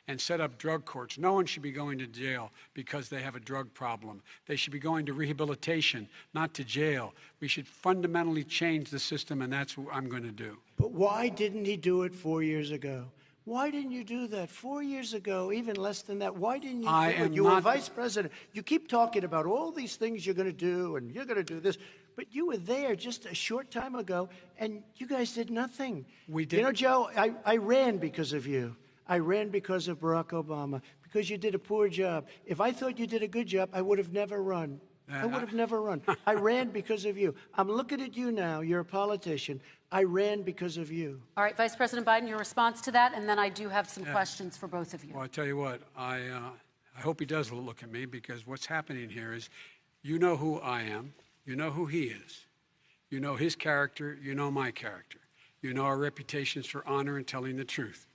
and set up drug courts. No one should be going to jail because they have a drug problem. They should be going to rehabilitation, not to jail. We should fundamentally change the system, and that's what I'm going to do. But why didn't he do it 4 years ago? Why didn't you do that 4 years ago, even less than that? Why didn't you do it? You were vice president. You keep talking about all these things you're going to do, and you're going to do this. But you were there just a short time ago, and you guys did nothing. We did. You know, Joe, I ran because of you. I ran because of Barack Obama, because you did a poor job. If I thought you did a good job, I would have never run. I would have never run. I ran because of you. I'm looking at you now. You're a politician. I ran because of you. All right, Vice President Biden, your response to that, and then I do have some questions for both of you. Well, I tell you what, I hope he does look at me, because what's happening here is, you know who I am, you know who he is, you know his character, you know my character, you know our reputations for honor and telling the truth.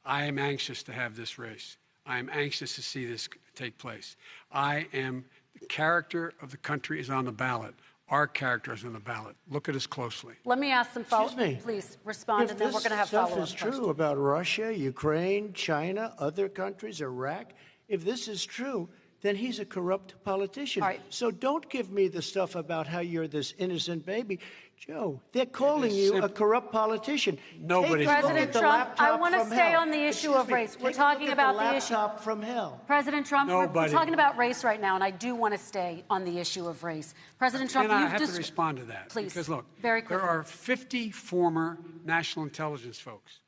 I am anxious to have this race. I am anxious to see this take place. The character of the country is on the ballot. Our character is on the ballot. Look at us closely. Let me ask some follow-up. Please respond, and then we're going to have follow-up questions. If this stuff is true about Russia, Ukraine, China, other countries, Iraq, if this is true, then he's a corrupt politician. All right. So don't give me the stuff about how you're this innocent baby. Joe, they're calling you a corrupt politician. Nobody's President Trump, I want to stay on the issue of race. We're talking about the issue. Laptop from hell. President Trump, we're talking about race right now, and I do want to stay on the issue of race. President Trump, I have to respond to that. Please, because look, very quickly. there are 50 former national intelligence folks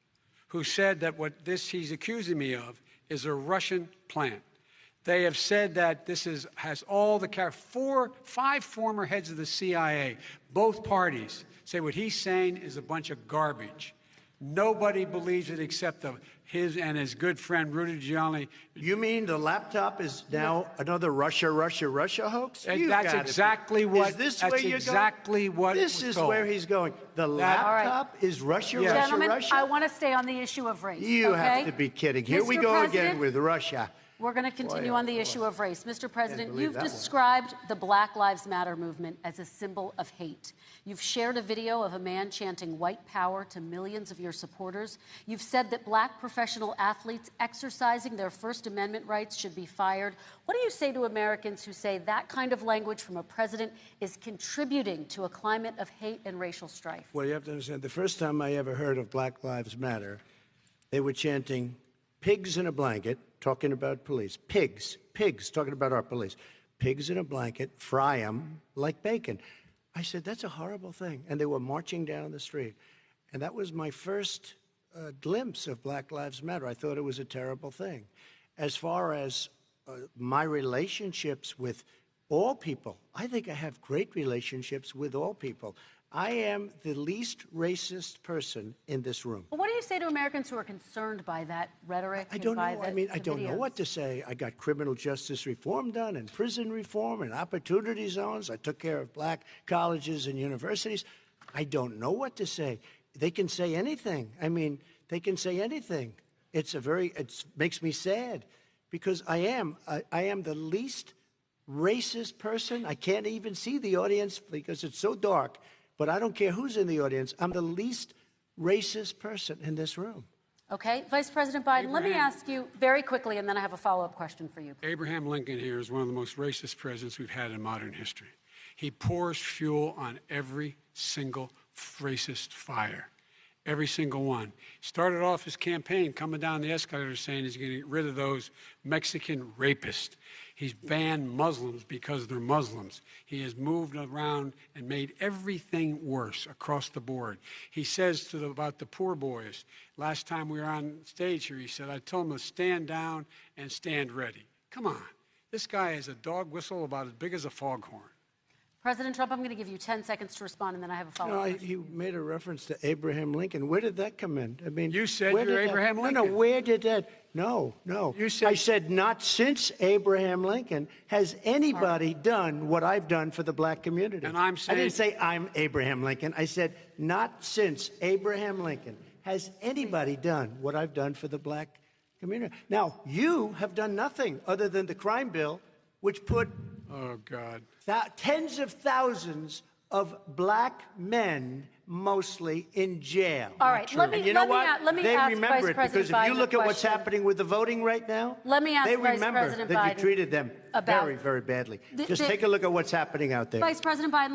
who said that what he's accusing me of is a Russian plant. They have said that this has all the five former heads of the CIA, both parties, say what he's saying is a bunch of garbage. Nobody believes it except his and his good friend Rudy Giuliani. You mean the laptop is now another Russia hoax? That's exactly what. Is this where you're going? This is where he's going. The laptop is Russia. Gentlemen, I want to stay on the issue of race. You have to be kidding. Here we go again with Russia. We're going to continue on the issue of race. Mr. President, you've described the Black Lives Matter movement as a symbol of hate. You've shared a video of a man chanting white power to millions of your supporters. You've said that black professional athletes exercising their First Amendment rights should be fired. What do you say to Americans who say that kind of language from a president is contributing to a climate of hate and racial strife? Well, you have to understand, the first time I ever heard of Black Lives Matter, they were chanting pigs in a blanket, talking about police. Pigs, talking about our police. Pigs in a blanket, fry them like bacon. I said, that's a horrible thing. And they were marching down the street. And that was my first glimpse of Black Lives Matter. I thought it was a terrible thing. As far as my relationships with all people, I think I have great relationships with all people. I am the least racist person in this room. Well, what do you say to Americans who are concerned by that rhetoric? I don't know. I don't know what to say. I got criminal justice reform done and prison reform and opportunity zones. I took care of black colleges and universities. I don't know what to say. They can say anything. They can say anything. It makes me sad because I am the least racist person. I can't even see the audience because it's so dark. But I don't care who's in the audience. I'm the least racist person in this room. Okay. Vice President Biden, let me ask you very quickly, and then I have a follow-up question for you. Abraham Lincoln here is one of the most racist presidents we've had in modern history. He pours fuel on every single racist fire. Every single one. Started off his campaign coming down the escalator saying he's going to get rid of those Mexican rapists. He's banned Muslims because they're Muslims. He has moved around and made everything worse across the board. He says about the poor boys, last time we were on stage here, he said, I told them to stand down and stand ready. Come on. This guy is a dog whistle about as big as a foghorn. President Trump, I'm going to give you 10 seconds to respond, and then I have a follow-up. You made a reference to Abraham Lincoln. Where did that come in? You said you're Abraham Lincoln. No, where did that? No. I said not since Abraham Lincoln has anybody done what I've done for the black community. And I'm saying, I didn't say I'm Abraham Lincoln. I said not since Abraham Lincoln has anybody done what I've done for the black community. Now, you have done nothing other than the crime bill, which put oh, God. Tens of thousands of black men mostly in jail. All right, let me, And you know let me, what? a- let me they ask remember Vice it President because if you Biden look a at what's question. happening with the voting right now, Let me ask they Vice remember President that Biden you treated them about very, very badly. Just the- take a look at what's happening out there. Vice President Biden,